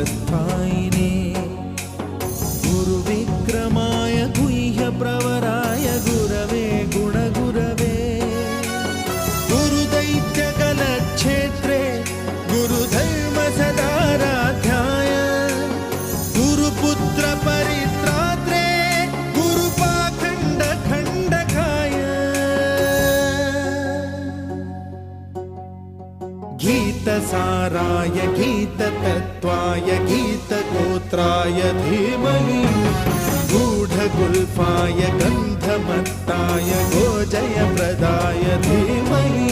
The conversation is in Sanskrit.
गुरुतत्त्वायिने गुरुविक्रमाय गुह्यप्रवराय गुरवे गुणगुरवे गुरुदैत्यकलक्षेत्रे गुरुधर्मसदाराध्याय गुरुपुत्रपरित्रात्रे गुरुपाखण्डखण्डकाय गीतसाराय गीततत्त्वाय गीतगोत्राय धीमहि गूढगुल्फाय गन्धमत्ताय गोजयप्रदाय धीमहि